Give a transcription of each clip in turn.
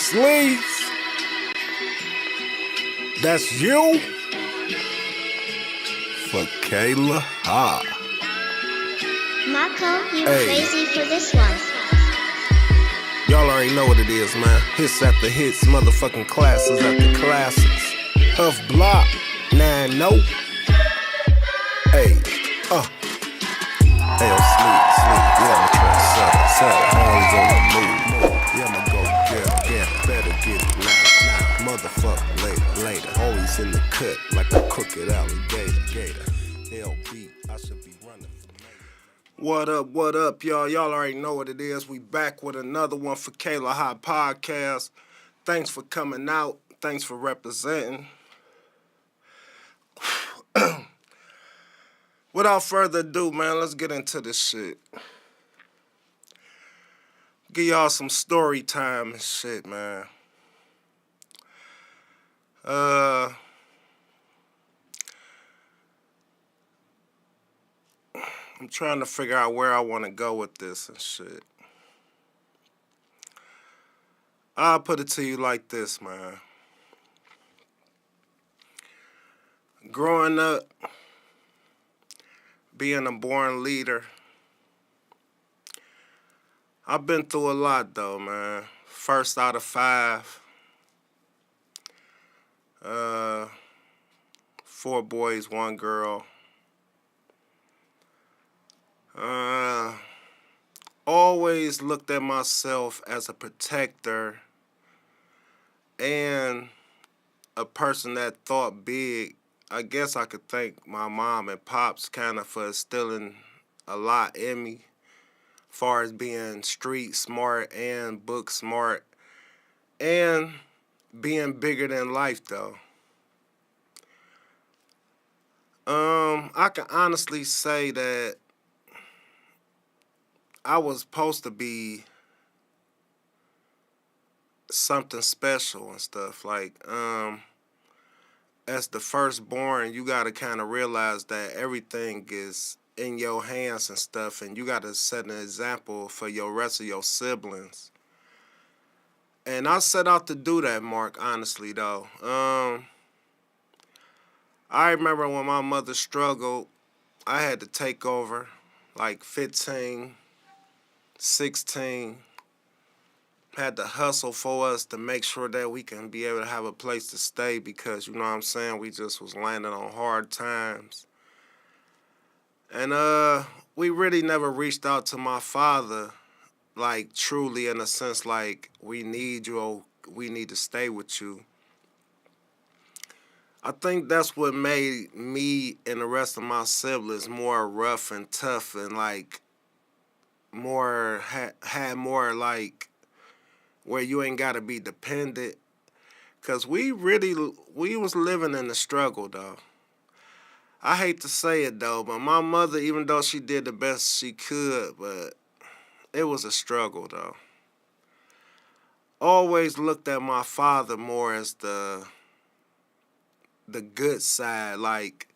Sleeves, that's you? Fakalaha. Marco, you Hey. crazy for this one. Y'all already know what it is, man. Hits after hits, motherfucking classes after classics. Huff block, 9-0. Hey, Hey, sleep. Yeah, I'm trying to hands on the move. Yeah, I'ma go get, better get it now. Motherfuck later. Always in the cut like a crooked alligator. LB, I should be running. What up, y'all? Y'all already know what it is. We back with another one for Fakalaha podcast. Thanks for coming out. Thanks for representing. Without further ado, man, let's get into this shit. Give y'all some story time and shit, man. I'm trying to figure out where I want to go with this and shit. I'll put it to you like this, man. Growing up, being a born leader, I've been through a lot, though, man. First out of 5. 4 boys, 1 girl. Always looked at myself as a protector and a person that thought big. I guess I could thank my mom and pops kind of for instilling a lot in me, as far as being street smart and book smart and being bigger than life, though. I can honestly say that I was supposed to be something special and stuff. Like, as the firstborn, you got to kind of realize that everything is in your hands and stuff, and you got to set an example for your rest of your siblings. And I set out to do that, Mark, honestly, though. I remember when my mother struggled, I had to take over, like 15, 16. Had to hustle for us to make sure that we can be able to have a place to stay because, you know what I'm saying, we just was landing on hard times. And we really never reached out to my father, like truly in a sense like we need you or we need to stay with you. I think that's what made me and the rest of my siblings more rough and tough and like more had more like where you ain't got to be dependent. Because we was living in the struggle, though. I hate to say it, though, but my mother, even though she did the best she could, but it was a struggle, though. Always looked at my father more as the good side. Like,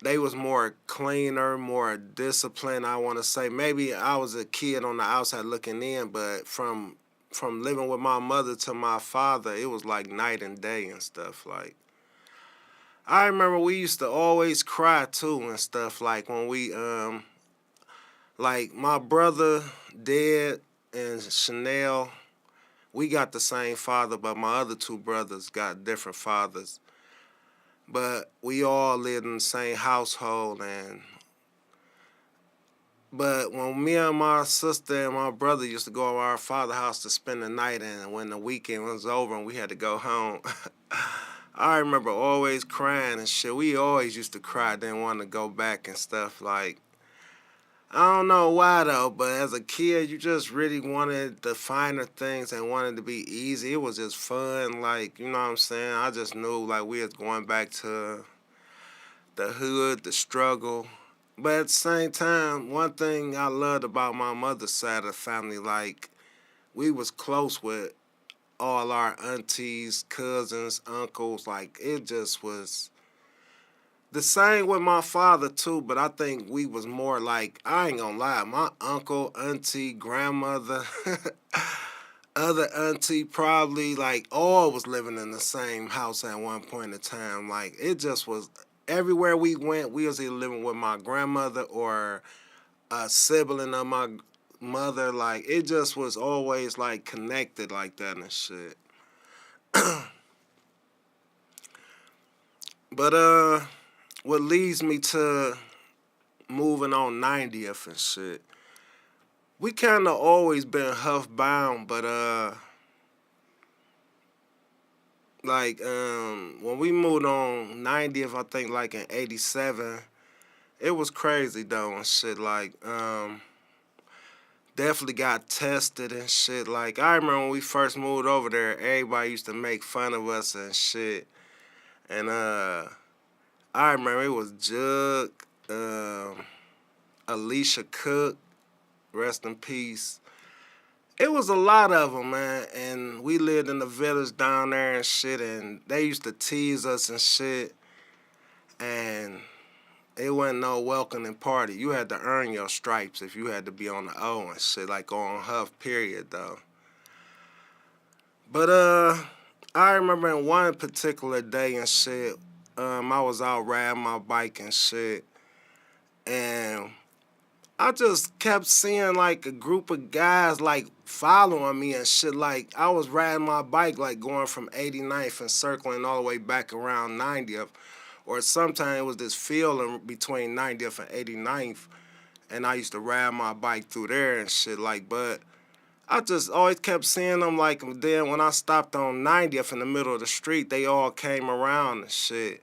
they was more cleaner, more disciplined, I want to say. Maybe I was a kid on the outside looking in, but from living with my mother to my father, it was like night and day and stuff. Like, I remember we used to always cry too and stuff. Like when we like my brother Dad and Chanel, we got the same father, but my other 2 brothers got different fathers. But we all lived in the same household, but when me and my sister and my brother used to go to our father's house to spend the night, and when the weekend was over and we had to go home, I remember always crying and shit. We always used to cry, didn't want to go back and stuff. Like, I don't know why though, but as a kid, you just really wanted the finer things and wanted to be easy. It was just fun, like, you know what I'm saying? I just knew like we was going back to the hood, the struggle. But at the same time, one thing I loved about my mother's side of the family, like, we was close with all our aunties, cousins, uncles. Like, it just was the same with my father, too. But I think we was more like, I ain't gonna lie, my uncle, auntie, grandmother, Other auntie probably like all was living in the same house at one point in time. Like it just was everywhere we went, we was either living with my grandmother or a sibling of my mother. Like it just was always like connected like that and shit. But what leads me to moving on 90th and shit. We kind of always been Huff bound, but like when we moved on 90th, I think like in 87, it was crazy though and shit. Like definitely got tested and shit. Like I remember when we first moved over there, everybody used to make fun of us and shit. And I remember it was Jug, Alicia Cook, rest in peace. It was a lot of them, man, and we lived in the village down there and shit, and they used to tease us and shit, and it wasn't no welcoming party. You had to earn your stripes if you had to be on the O and shit, like on Huff, period, though. But, I remember in one particular day and shit, I was out riding my bike and shit, and I just kept seeing like a group of guys like following me and shit. Like I was riding my bike like going from 89th and circling all the way back around 90th. Or sometimes it was this field between 90th and 89th. And I used to ride my bike through there and shit like, but I just always kept seeing them like, then when I stopped on 90th in the middle of the street, they all came around and shit.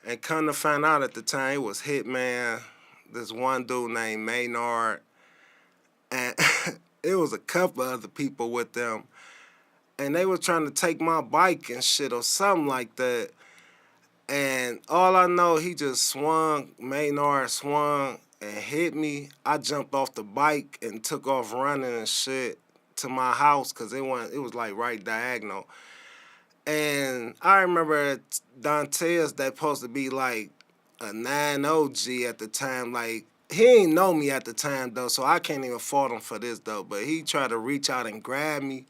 And come to find out at the time, it was Hitman, this one dude named Maynard, and it was a couple other people with them. And they were trying to take my bike and shit or something like that. And all I know, he just swung, Maynard swung and hit me. I jumped off the bike and took off running and shit to my house because it was like right diagonal. And I remember Dantes that supposed to be like a 9 OG at the time. Like he ain't know me at the time though, so I can't even fault him for this though. But he tried to reach out and grab me.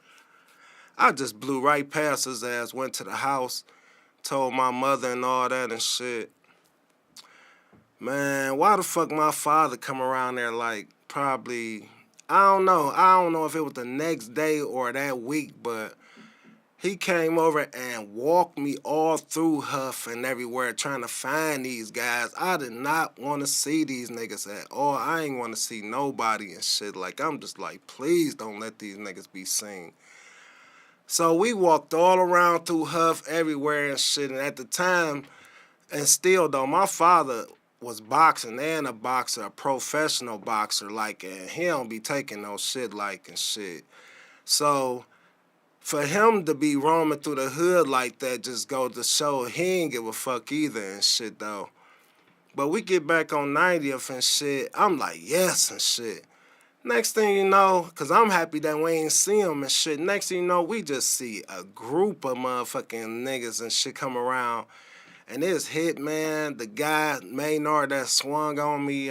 I just blew right past his ass, went to the house, told my mother and all that and shit. Man, why the fuck my father come around there like probably I don't know. I don't know if it was the next day or that week, but he came over and walked me all through Huff and everywhere trying to find these guys. I did not want to see these niggas at all. I ain't want to see nobody and shit. Like, I'm just like, please don't let these niggas be seen. So we walked all around through Huff everywhere and shit. And at the time, and still though, my father was boxing and a boxer, a professional boxer. Like, and he don't be taking no shit like and shit. So for him to be roaming through the hood like that just go to show he ain't give a fuck either and shit though. But we get back on 90th and shit. I'm like, yes and shit. Next thing you know, because I'm happy that we ain't see him and shit. Next thing you know, we just see a group of motherfucking niggas and shit come around. And it's Hitman, the guy, Maynard that swung on me,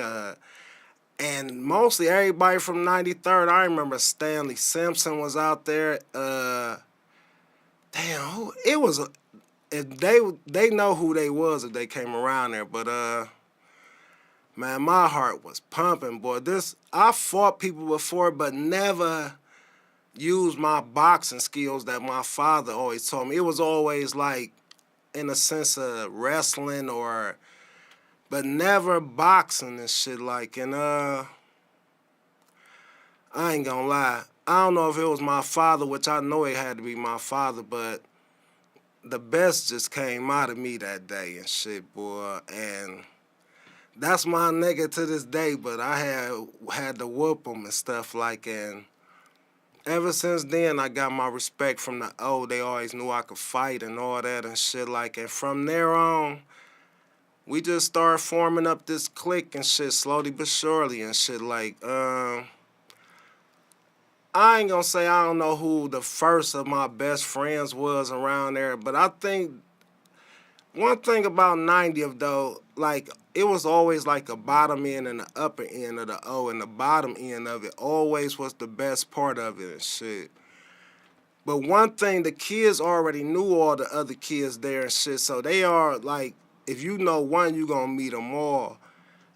and mostly everybody from 93rd. I remember Stanley Simpson was out there. Damn, who it was? If they know who they was if they came around there. But man, my heart was pumping, boy. I fought people before, but never used my boxing skills that my father always taught me. It was always like in a sense of wrestling but never boxing and shit like. And I ain't gonna lie. I don't know if it was my father, which I know it had to be my father, but the best just came out of me that day and shit, boy. And that's my nigga to this day, but I had to whoop him and stuff like. And ever since then, I got my respect from the O. They always knew I could fight and all that and shit like. And from there on, we just started forming up this clique and shit, slowly but surely and shit like. I ain't gonna say I don't know who the first of my best friends was around there, but I think one thing about 90th though, like it was always like a bottom end and the upper end of the O, and the bottom end of it always was the best part of it and shit. But one thing, the kids already knew all the other kids there and shit, so they are like, if you know one, you gonna meet them all.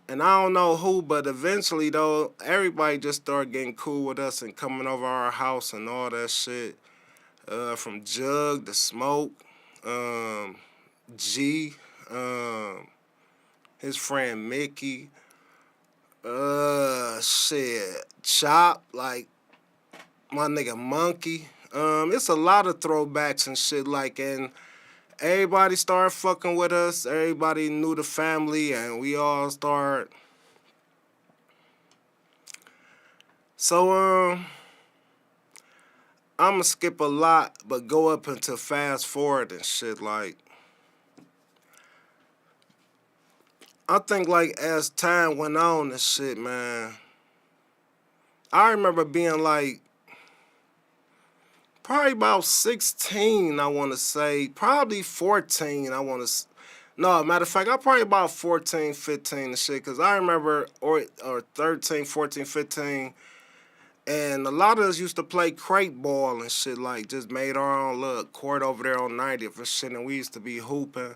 And I don't know who, but eventually though, everybody just started getting cool with us and coming over our house and all that shit. From Jug to Smoke, um, G, um, his friend Mickey, shit, Chop, like my nigga Monkey. It's a lot of throwbacks and shit like, and everybody started fucking with us. Everybody knew the family, and we all start. So I'ma skip a lot, but go up into fast forward and shit like. I think like as time went on and shit, man. I remember being like probably about 16, I want to say. Probably 14, I want to. No, matter of fact, I probably about 14, 15 and shit. Because I remember, or 13, 14, 15. And a lot of us used to play crate ball and shit, like just made our own little court over there on 90th and shit. And we used to be hooping.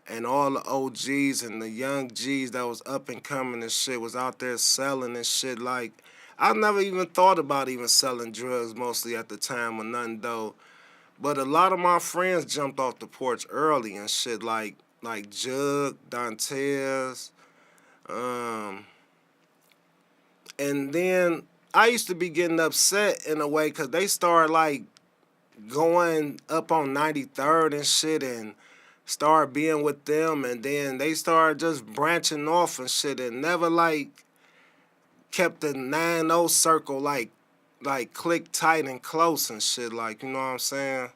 And all the OGs and the young G's that was up and coming and shit was out there selling and shit. Like, I never even thought about even selling drugs mostly at the time or nothing though. But a lot of my friends jumped off the porch early and shit, like Jug, Dantes, um, and then I used to be getting upset in a way because they started like going up on 93rd and shit and started being with them, and then they started just branching off and shit and never like kept the 9-0 circle like click tight and close and shit, like, you know what I'm saying?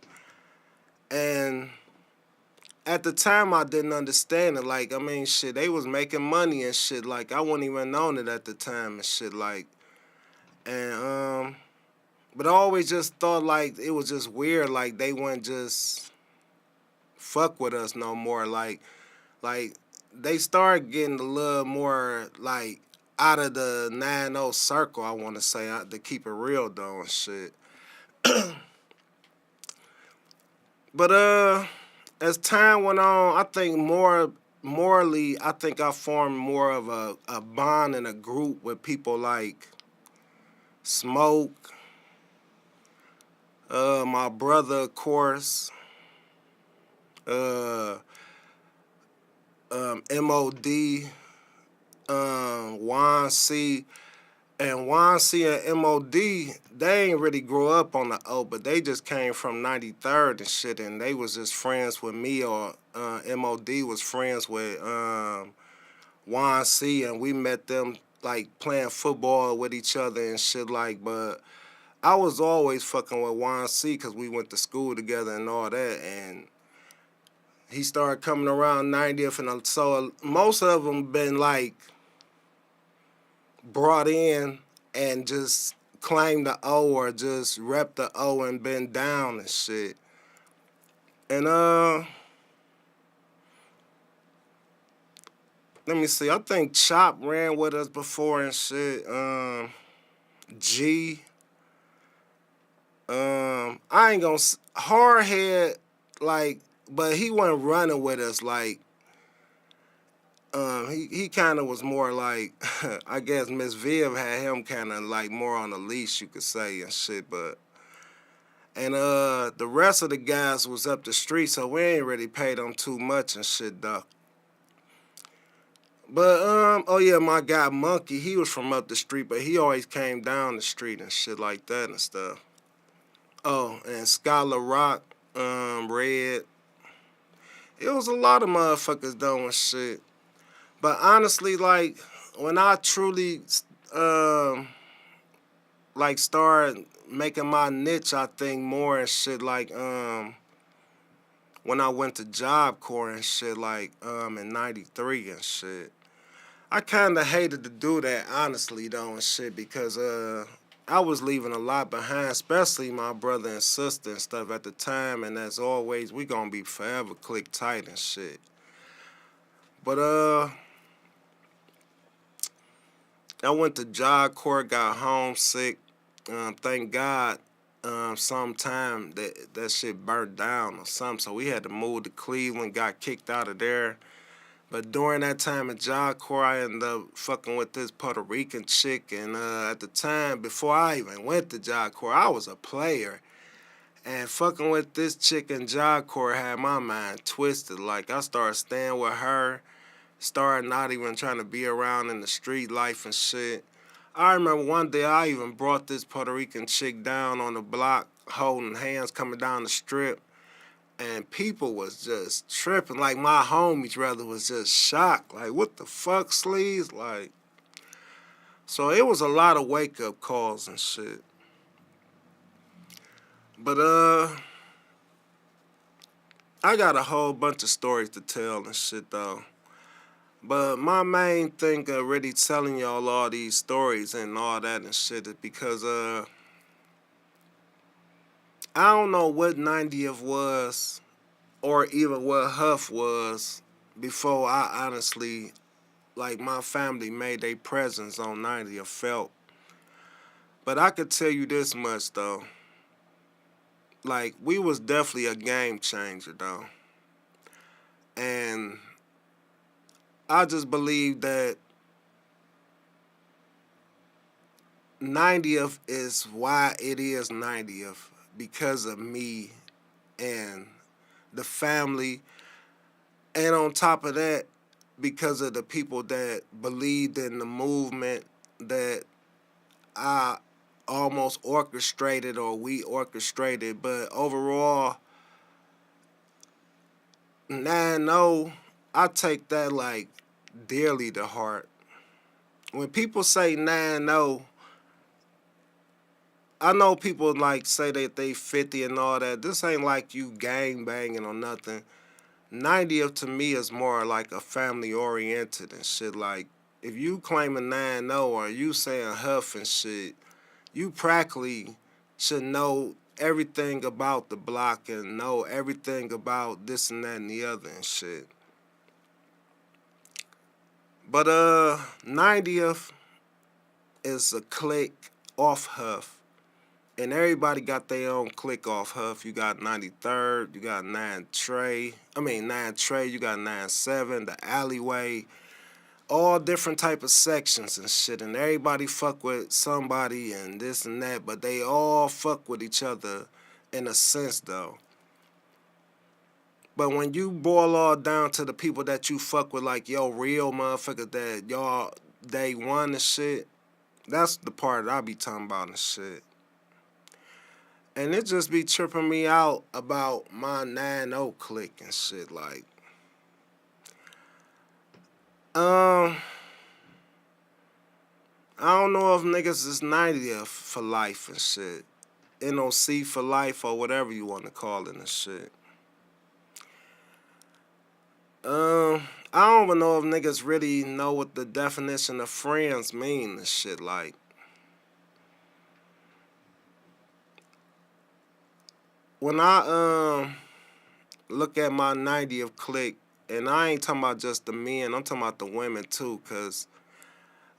And at the time I didn't understand it. Like, I mean, shit, they was making money and shit. Like, I wasn't even on it at the time and shit. Like, and but I always just thought like it was just weird. Like they wouldn't just fuck with us no more. Like they started getting a little more like out of the 9-0 circle. I want to say to keep it real though and shit. But as time went on, I think morally, I think I formed more of a bond and a group with people like Smoke, my brother, of course, uh, MOD, Juan C. And Juan C and MOD, they ain't really grew up on the O, but they just came from 93rd and shit, and they was just friends with me, or MOD was friends with Juan C, and we met them like playing football with each other and shit like, but I was always fucking with Juan C because we went to school together and all that, and he started coming around 90th, and so most of them been like brought in and just claimed the O or just rep the O and been down and shit. And let me see. I think Chop ran with us before and shit. G. I ain't gonna hardhead like, but he wasn't running with us like. He kind of was more like, I guess Miss Viv had him kind of like more on the leash, you could say, and shit. But and the rest of the guys was up the street, so we ain't really paid them too much and shit though. But oh yeah, my guy Monkey, he was from up the street, but he always came down the street and shit like that and stuff. Oh, and Scholar Rock, Red. It was a lot of motherfuckers doing shit. But honestly, like when I truly um like started making my niche, I think more and shit like when I went to Job Corps and shit like in '93 and shit. I kinda hated to do that honestly though and shit because I was leaving a lot behind, especially my brother and sister and stuff at the time, and as always we gonna be forever click tight and shit. But I went to Job Corps, got homesick. Thank God sometime that shit burnt down or something. So we had to move to Cleveland, got kicked out of there. But during that time at Job Corps, I ended up fucking with this Puerto Rican chick. And at the time, before I even went to Job Corps, I was a player. And fucking with this chick in Job Corps had my mind twisted. Like, I started staying with her, started not even trying to be around in the street life and shit. I remember one day I even brought this Puerto Rican chick down on the block, holding hands coming down the strip. And people was just tripping. Like, my homies, rather, was just shocked. Like, what the fuck, sleaze? Like, so it was a lot of wake-up calls and shit. But, I got a whole bunch of stories to tell and shit, though. But my main thing of really telling y'all all these stories and all that and shit is because, I don't know what 90th was or even what Huff was before I honestly, like, my family made their presence on 90th felt. But I could tell you this much, though. Like, we was definitely a game changer, though. And I just believe that 90th is why it is 90th, because of me and the family. And on top of that, because of the people that believed in the movement that I almost orchestrated or we orchestrated. But overall, 9-0, I take that like dearly to heart. When people say 9-0, I know people like say that they 50 and all that. This ain't like you gang banging or nothing. 90th to me is more like a family oriented and shit. Like, if you claim a 9-0 or you saying Huff and shit, you practically should know everything about the block and know everything about this and that and the other and shit. But 90th is a click off Huff. And everybody got their own click off Huff. You got 93rd, you got 9 Trey, you got 9-7, the alleyway, all different type of sections and shit. And everybody fuck with somebody and this and that, but they all fuck with each other in a sense, though. But when you boil all down to the people that you fuck with, like, yo, real motherfuckers that y'all day one and shit, that's the part that I be talking about and shit. And it just be tripping me out about my 9-0 clique and shit. Like, I don't know if niggas is 90th for life and shit. NOC for life or whatever you want to call it and shit. I don't even know if niggas really know what the definition of friends mean and shit. Like, when I look at my 90th clique, and I ain't talking about just the men, I'm talking about the women too, cause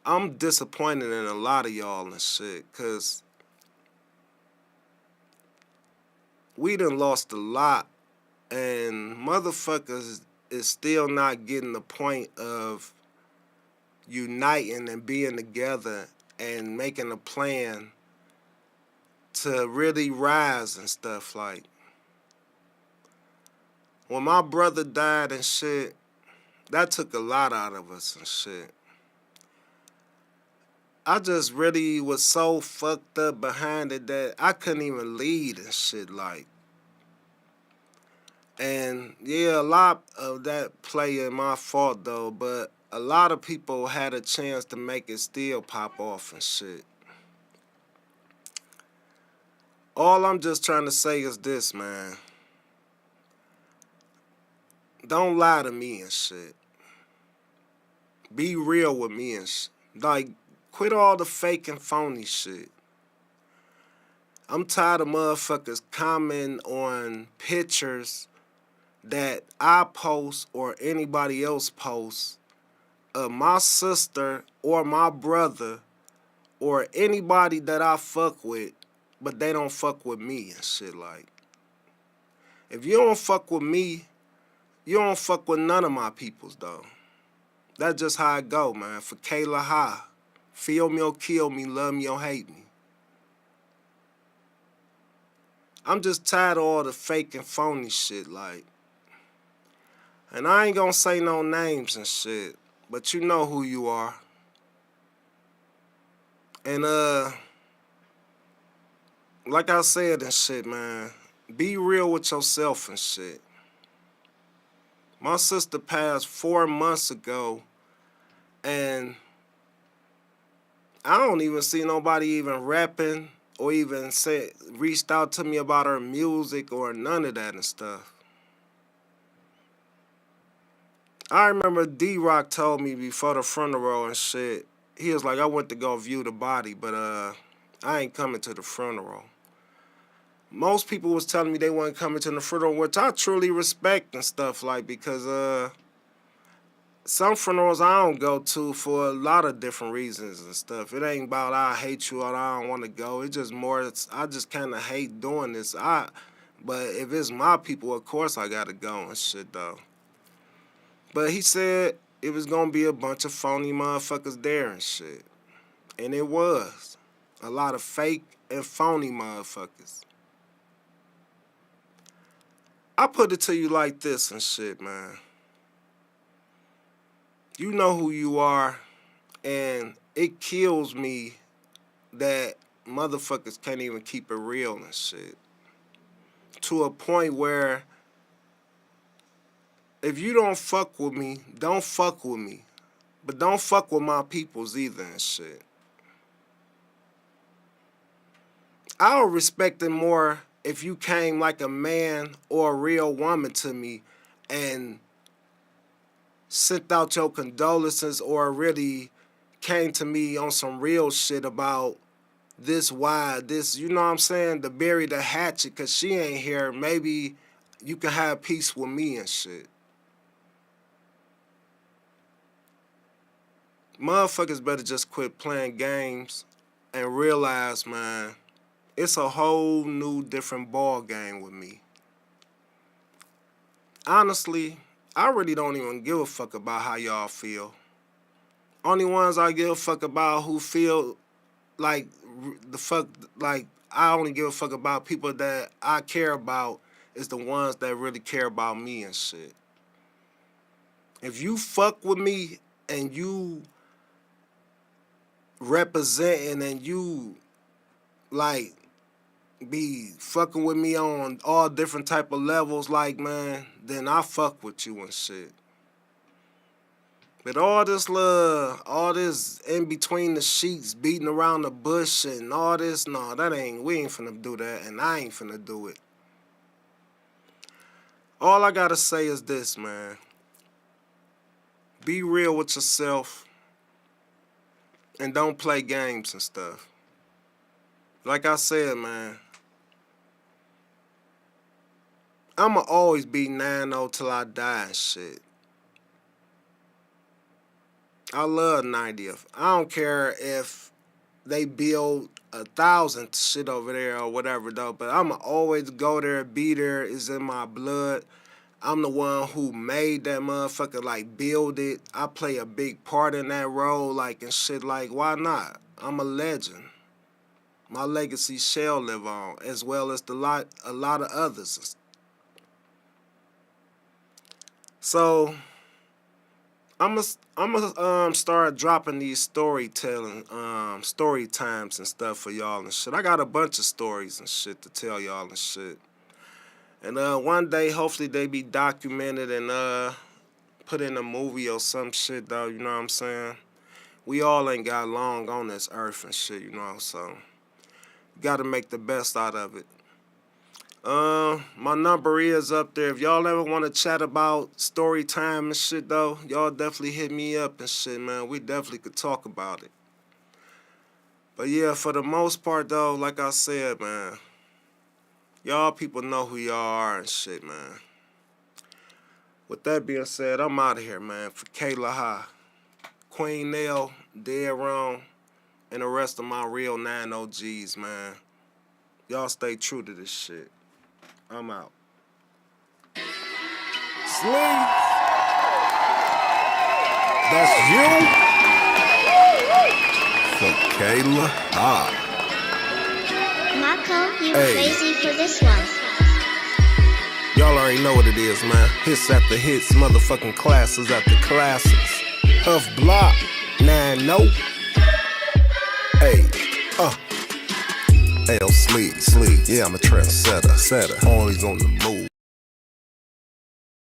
I'm disappointed in a lot of y'all and shit, cause we done lost a lot, and motherfuckers is still not getting the point of uniting and being together and making a plan to really rise and stuff. Like, when my brother died and shit, that took a lot out of us and shit. I just really was so fucked up behind it that I couldn't even lead and shit. Like, and yeah, a lot of that play in my fault though, but a lot of people had a chance to make it still pop off and shit. All I'm just trying to say is this, man. Don't lie to me and shit. Be real with me and shit. Like, quit all the fake and phony shit. I'm tired of motherfuckers commenting on pictures that I post or anybody else posts of my sister or my brother or anybody that I fuck with but they don't fuck with me and shit. Like, if you don't fuck with me, you don't fuck with none of my peoples, though. That's just how it go, man. Fakalaha. Feel me or kill me, love me or hate me. I'm just tired of all the fake and phony shit, like. And I ain't gonna say no names and shit, but you know who you are. And like I said and shit, man, be real with yourself and shit. My sister passed 4 months ago, and I don't even see nobody even rapping or even reached out to me about her music or none of that and stuff. I remember D-Rock told me before the funeral and shit, he was like, I went to go view the body, but I ain't coming to the funeral. Most people was telling me they weren't coming to the funeral, which I truly respect and stuff, like, because some funerals I don't go to for a lot of different reasons and stuff. It ain't about I hate you or I don't want to go. It's just more, I just kind of hate doing this. But if it's my people, of course I got to go and shit, though. But he said it was going to be a bunch of phony motherfuckers there and shit. And it was. A lot of fake and phony motherfuckers. I put it to you like this and shit, man. You know who you are, and it kills me that motherfuckers can't even keep it real and shit. To a point where if you don't fuck with me, don't fuck with me. But don't fuck with my peoples either and shit. I would respect it more if you came like a man or a real woman to me and sent out your condolences or really came to me on some real shit about this, why, this, you know what I'm saying, to bury the hatchet because she ain't here. Maybe you can have peace with me and shit. Motherfuckers better just quit playing games and realize, man, it's a whole new different ball game with me. Honestly, I really don't even give a fuck about how y'all feel. Only ones I give a fuck about who feel like the fuck, like I only give a fuck about people that I care about is the ones that really care about me and shit. If you fuck with me and you representing and you like be fucking with me on all different type of levels, like, man, then I fuck with you and shit. But all this love, all this in between the sheets, beating around the bush and all this, no, we ain't finna do that, and I ain't finna do it. All I gotta say is this, man. Be real with yourself and don't play games and stuff. Like I said, man, I'ma always be 9-0 till I die and shit. I love 90th. I don't care if they build 1,000 shit over there or whatever, though, but I'ma always go there, be there. It's in my blood. I'm the one who made that motherfucker, like, build it. I play a big part in that role, like, and shit, like, why not? I'm a legend. My legacy shall live on, as well as a lot of others. So I'm start dropping these storytelling story times and stuff for y'all and shit. I got a bunch of stories and shit to tell y'all and shit. And one day hopefully they be documented and put in a movie or some shit, though, you know what I'm saying? We all ain't got long on this earth and shit, you know, so you gotta make the best out of it. My number is up there. If y'all ever want to chat about story time and shit, though, y'all definitely hit me up and shit, man. We definitely could talk about it. But yeah, for the most part, though, like I said, man, y'all people know who y'all are and shit, man. With that being said, I'm out of here, man. Fakalaha, Queen Nell, Dead Wrong, and the rest of my real 9 OGs, man. Y'all stay true to this shit. I'm out. Sleep. That's you? Fakalaha. Marco, you crazy for this one. Y'all already know what it is, man. Hits after hits, motherfucking classes after classes. Huff block, 9-0. Hey, Hey, yo, sleep. Yeah, I'm a trendsetter. Always on the move.